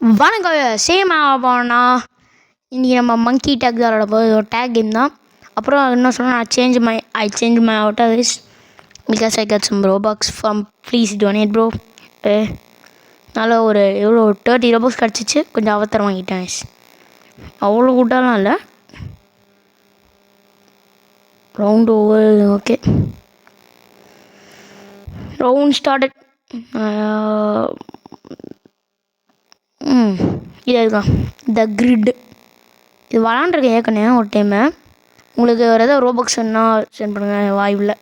வணக்கம் சேம் ஆகப்போனா இன்றைக்கி நம்ம மங்கி டேக் தான் விளாட போகுது ஒரு டேக் கேம் தான். அப்புறம் என்ன சொன்னால் I change my outer is because I cut some Robux from please donate bro. நல்லா ஒரு எவ்வளோ 30 ரோபாக்ஸ் கிடச்சிச்சு. கொஞ்சம் அவசரம் வாங்கிட்டேன். அவ்வளோ கூட்டாலாம் இல்லை. Round over. Okay, round started. இது அதுதான் த கிரிட். இது விளாண்டுருக்கேன் ஏற்கனவே ஒரு டைமு. உங்களுக்கு வேறு ஏதாவது ரோபாக்ஸ் வேணால் சென்ட் பண்ணுங்கள். வாய்ப்பில்லை,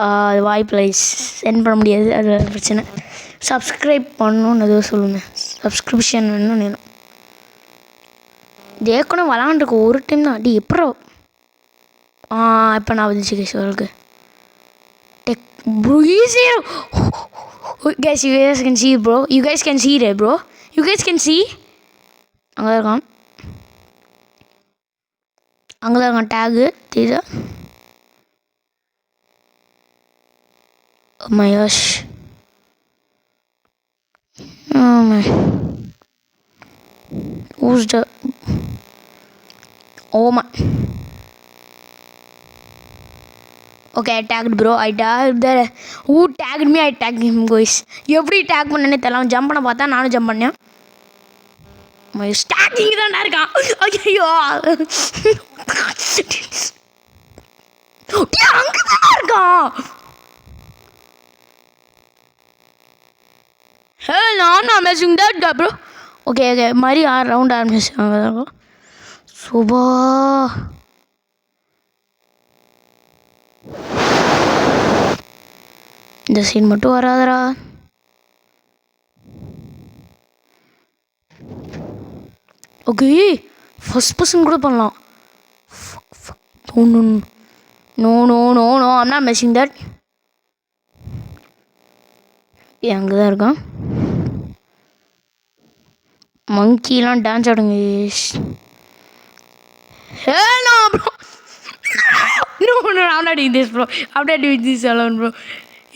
அது வாய்ப்பில்லை, சென்ட் பண்ண முடியாது. அது பிரச்சனை. சப்ஸ்கிரைப் பண்ணணுன்னு எதுவும் சொல்லுங்கள். சப்ஸ்கிரிப்ஷன் வேணும் வேணும். இது ஏற்கனவே விளாண்டுருக்கு ஒரு டைம் தான். அடி எப்போ இப்போ நான் வந்துச்சு கேஸ் உங்களுக்கு டெக் ப்ரோ. ஈஸியாக guys, you guys can see bro. You guys can see it bro. You guys can see. அங்கே இருக்கான், அங்கே தான் இருக்கான் டேகு தெரியுதா? Oh my gosh. Oh my. Who's the... Oh my. Okay, I tagged bro. I tagged there. Who tagged me? I tagged him guys. எப்படி take பண்ணனே தெரியல. அவன் ஜம்ப் பண்ண பார்த்தா நானும் ஜம்ப் பண்ணேன். ஸ்டாக்கிங் தான் இருக்கான். ஐயோ அங்கதான் இருக்கான். நானும் அமேசிங் தான் ப்ரோ. ஓகே ஓகே மாதிரி ரவுண்ட் ஆரம்பிச்சாங்க. சுபா இந்த சீன் மட்டும் வராதரா. ஓகே, ஃபர்ஸ்ட் பர்சன் கூட பண்ணலாம். No no no no I'm not missing that. அங்கே தான் இருக்கான். மங்கிலாம் டான்ஸ் ஆடுங்க. No bro. No, I'm not doing this bro. I'm not doing this alone bro.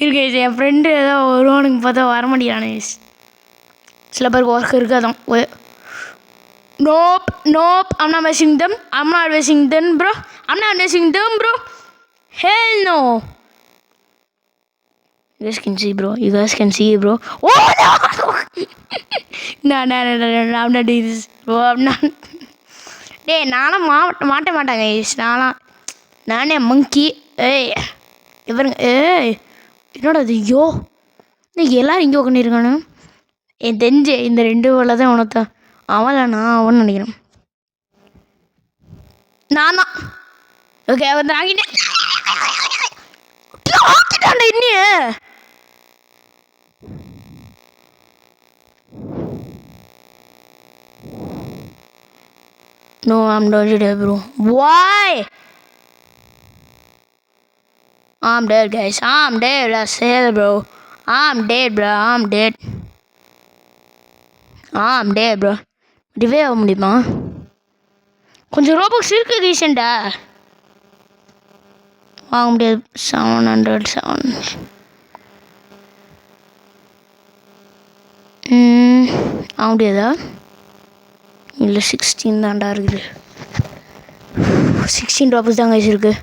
இருக்கு என் ஃப்ரெண்டு ஏதோ வருவானுங்க பார்த்தா வர மாட்டேங்கிறானே. சில பேருக்கு work இருக்காதான். Nope, nope, I'm not messing them. I'm not messing them bro. I'm not messing them bro. Hell no. You guys can see bro. You guys can see bro. Oh no. No, I'm not doing this bro. I'm not. டேய் நானும் மாட்ட மாட்டாங்க. நானே மங்கி. இவருங்க என்னோட அது. ஐயோ எல்லோரும் இங்கே உட்காந்துருக்கானு. என் தெரிஞ்சு இந்த 2 வேலை தான் உனத்தான். அவன் நான் அவன் நினைக்கிறேன். நான் தான். ஓகே வந்து ஆகிட்டேன். இன்னிய No, I'm dead bro. Why? I'm dead guys. I'm dead. That's hell bro. I'm dead bro. I'm dead. I'm dead bro. டிவே ஆக முடியுமா? கொஞ்சம் ரோபாக்ஸ் இருக்கு ரீசெண்டா வாங்க முடியாது. 707 ஆக முடியாதா? இல்லை 16 தான்டா இருக்குது. 16 ரோபாக்ஸ் தான் கைஸ் இருக்கு.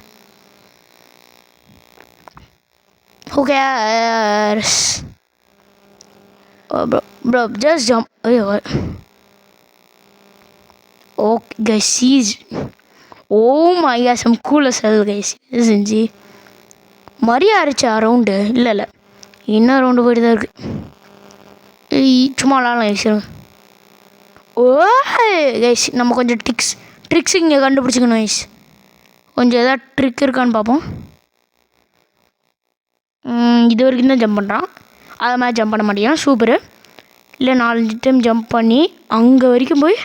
Okay bro just jump. Okay guys, see. Oh my god, some cool as hell guys. Isn't it? மரியா ஆரிச்சா ரவுண்டு? இல்லை இன்னும் ரவுண்டு போய்ட்டு தான் இருக்குது. சும்மா விளாட்லாம் கைஸ். ஓ கைஸ் நம்ம கொஞ்சம் ட்ரிக்ஸ் இங்கே கண்டுபிடிச்சிக்கணும் கைஸ். கொஞ்சம் எதாவது ட்ரிக் இருக்கான்னு பார்ப்போம். இது வரைக்கும் தான் ஜம்ப் பண்ணுறான். அது மாதிரி ஜம்ப் பண்ண மாட்டேன். சூப்பரு. இல்லை 4 டைம் ஜம்ப் பண்ணி அங்கே வரைக்கும் போய்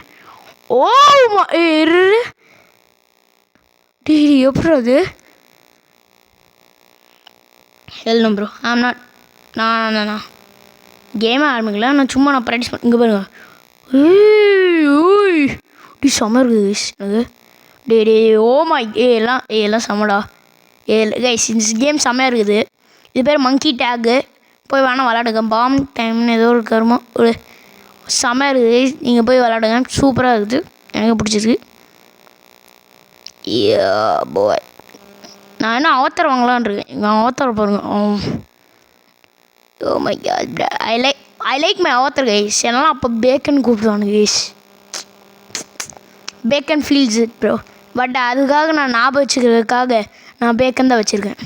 எப்படி அது எழுதும் ப்ரோ. ஆம் நாட் நான் கேமே ஆரம்பிக்கல. நான் ப்ராக்டிஸ் பண்ண. இங்கே பாருங்க. செம்ம இருக்குது டே. ஓமா எல்லாம் செம்மடா. கைஸ் இந்த கேம் செம்மையாக இருக்குது. இது பேர் மங்கி டேக்கு. போய் வேணால் விளாடுங்க. பாம் டைம்னு ஏதோ ஒரு கருமா ஒரு செம்ம இருக்குது. நீங்கள் போய் விளாடுங்க, சூப்பராக இருக்குது, எனக்கு பிடிச்சிருக்கு. போய் நான் என்ன அவத்தர் வாங்கலான் இருக்கேன். எங்கள் அவத்தர் பாருங்க. Oh my god, I like my avatar guys. என்னால் அப்போ பேக்கன் கூப்பிடுவானு guys. Bacon feels it bro. But அதுக்காக நான் ஞாபகம் வச்சுக்கிறதுக்காக நான் பேக்கன் தான் வச்சுருக்கேன்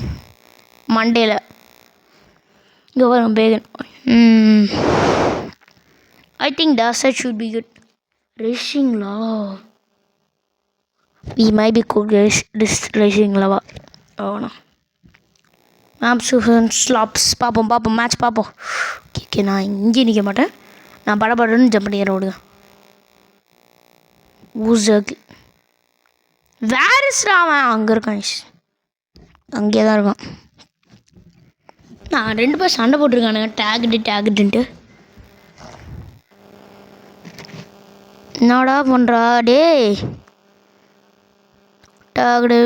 மண்டேல. இங்கே வரும் bacon. I think desert should be good. ரேசிங்களா? வி மை பி குட் ரேசிங்களாவா? ஆனா ஸ்லாப்ஸ் பார்ப்போம் மேட்ச் பார்ப்போம். ஓகே நான் இங்கே நிற்க மாட்டேன், நான் படப்படன்னு ஜம்ப் பண்ணிடுறேன். விடுங்க. ஊசக் வேர் இஸ் ராமன்? அங்கே இருக்கான், அங்கே தான் இருக்கான். நான் 2 பேர் சண்டை போட்டிருக்கானுங்க, டேகுன்ட்டு. என்னடா பண்ணுறா டே? டேகுடு.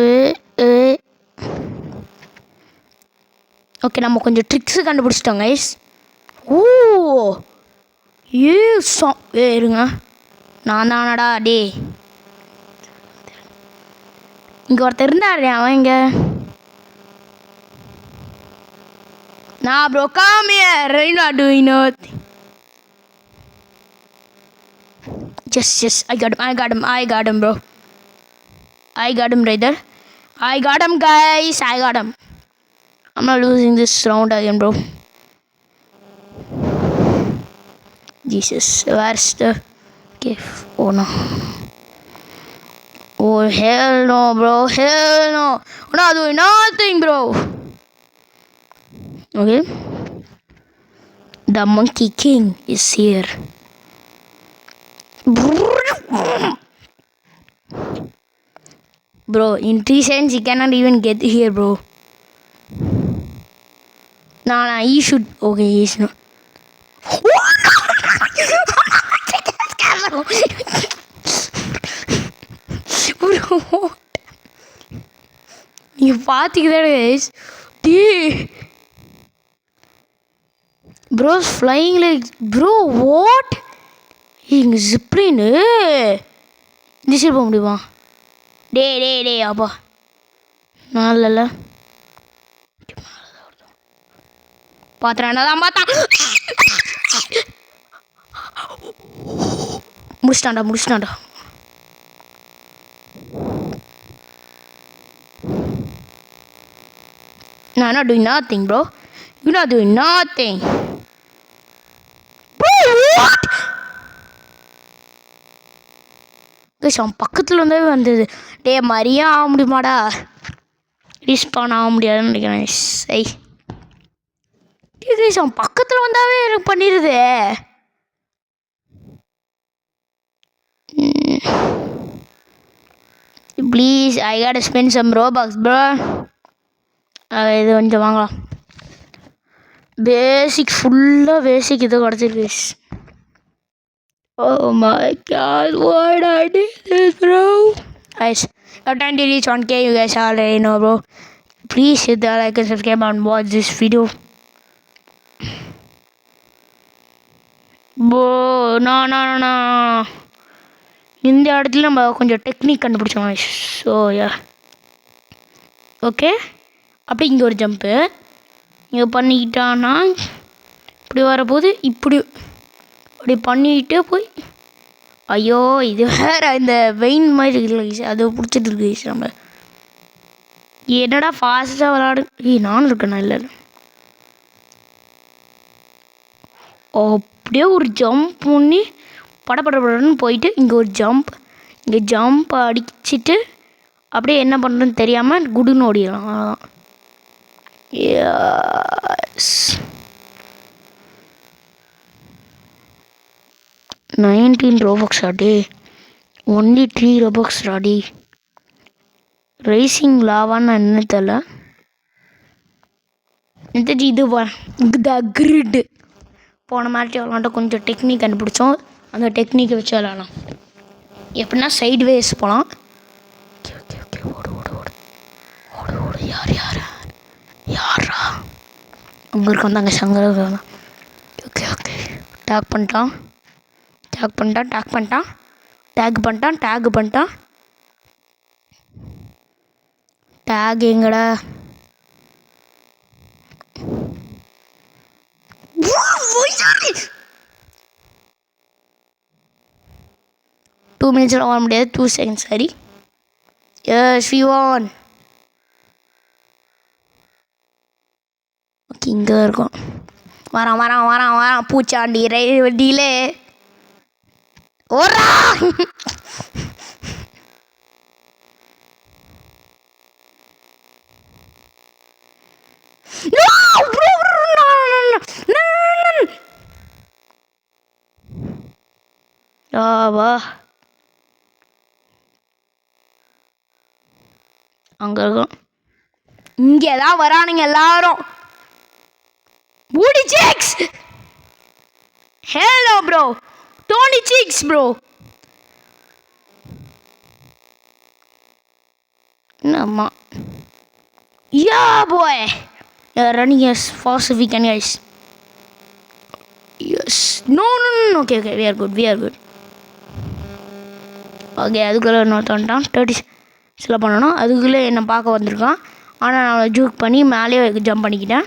ஓகே நம்ம கொஞ்சம் ட்ரிக்ஸு கண்டுபிடிச்சிட்டோம் கைஸ். ஓ இருங்க, நான் தானடா டே. இங்கே ஒருத்தர் இருந்தாரு, அவன் இங்கே. நான் bro come here, you not doing nothing. Yes, I got him bro. I got him right there. I got him guys, I got him. I'm not losing this round again bro. Jesus, where's the cave? Oh no. Oh hell no bro, hell no. I'm not doing nothing bro. Okay. The Monkey King is here. Bro, in 3 seconds he cannot even get here bro. Nah, he should. Okay, he's not. Bro, you பார்த்தீங்களா guys? Bro's flying like bro. What? இங்கே ஜிப்ரின்னு இந்த side போக முடியுமா? டே அப்பா நான் இல்லைல்ல பார்த்துறேன், என்ன தான் பார்த்தா. முடிச்சிட்டான்டா. நான் not doing nothing bro. You're not doing nothing. Bro, what? அவன் பக்கத்தில் வந்தாவே வந்தது. டே மாதிரியே ஆக முடியுமாடா? ரீஸ்பான் ஆக முடியாதுன்னு நினைக்கிறேன். சை அவன் பக்கத்தில் வந்தாவே எனக்கு பண்ணிடுது. Please I got spend some Robux bro. இது கொஞ்சம் வாங்கலாம். ஃபுல்லாக பேசிக் இது கிடச்சிருக்கு. Oh my god, what I did this bro. Guys, I'm trying to reach 1K, you guys already know bro. Please hit the like and subscribe and watch this video. Bro, no. இந்த இடத்துல நம்ம கொஞ்சம் technique கண்டுபிடிச்சோம். So yeah okay. அப்படி இங்கே ஒரு jump இங்கே பண்ணிக்கிட்டான்னா இப்படி வரப்போது இப்படி பண்ணிக்கிட்டே போய் ஐயோ இது வேறு இந்த வெயின் மாதிரி இருக்குல்ல அது பிடிச்சிட்டு இருக்கு நம்ம. என்னடா ஃபாஸ்ட்டாக விளாடு. நானும் இருக்கேண்ணா இல்லை அப்படியே ஒரு ஜம்ப் பண்ணி படன்னு போயிட்டு இங்கே ஒரு ஜம்ப் அடிச்சுட்டு அப்படியே என்ன பண்ணுறதுன்னு தெரியாமல் குடுன்னு ஓடிடலாம். அவ்வளோதான். 19 Robux ஆடி ஒன்லி 3 Robux ஆடி. ரேசிங் லாவான்னு என்ன தெரியல. இது த கிரிட் போன மாதிரி விளாண்ட கொஞ்சம் டெக்னிக் கண்டுபிடிச்சோம். அந்த டெக்னிக்கை வச்சு விளாடலாம். எப்படின்னா சைடு வேஸ் போகலாம். ஓகே ஓடு யாரா அங்கே இருக்க வந்தாங்க சங்கர். ஓகே டேக் பண்ணிட்டான். டேக் பண்ணிட்டான். டேக் எங்கடா? டூ மினிட்ஸில் வர முடியாது, 2 செகண்ட்ஸ் சரி. S we van. ஓகே, இங்கே தான் இருக்கும். வரான் பூச்சாண்டி ரயில் வண்டியிலே ஓரா. வா அங்கே இருக்கும். இங்கே தான் வரானுங்க எல்லாரும். Woody Chicks! Hello bro! Tony Chicks bro! Nama. Yeah boy! Yeah, running as fast as we can, guys. Yes. No. Okay, we are good. Okay, அதுக்குள்ளே இன்னொருத்தான் 30 சில பண்ணணும். அதுக்குள்ளே என்னை பார்க்க வந்திருக்கான். ஆனால் நான் அவனை ஜூக் பண்ணி மேலே ஜம்ப் பண்ணிக்கிட்டேன்.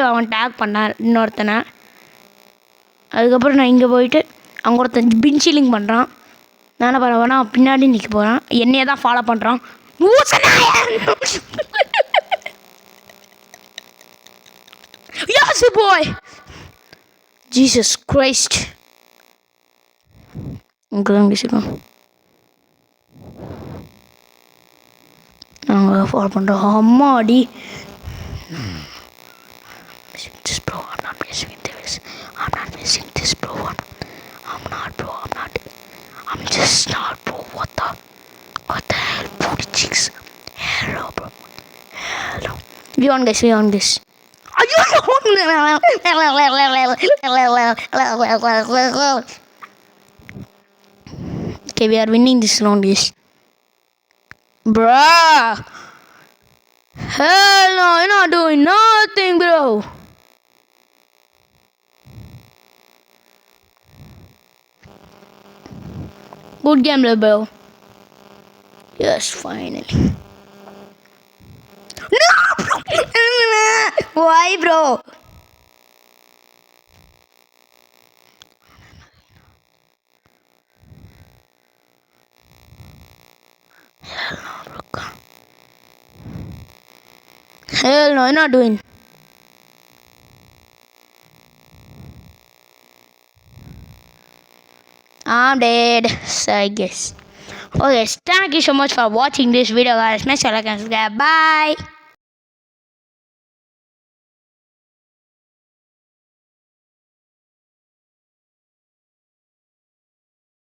அவன் டேக் பண்ணான் இன்னொருத்தனை. அதுக்கப்புறம் நான் இங்கே போயிட்டு அங்கே ஒருத்தன் பின்ஷீலிங் பண்ணுறான். நான் என்ன பண்ண போனால் பின்னாடி நிற்க போகிறான். என்னையே தான் ஃபாலோ பண்ணுறான். Yes boy! Jesus Christ! Gonna be sick. I'm gonna fall upon the Hamadi. This bro, I'm not missing this, bro. I'm just not, bro. What the hell, Booty Chicks? Hello, bro. Hello. We on this. Are you okay, we are winning this round, guys. Bruh. Hell no, you're not doing nothing, bro. Good game, bro. Yes, finally. No, bro. Why, bro? Hell no, you're not doing. I'm dead, so I guess. Okay, thank you so much for watching this video, guys. Make sure to like and subscribe. Bye.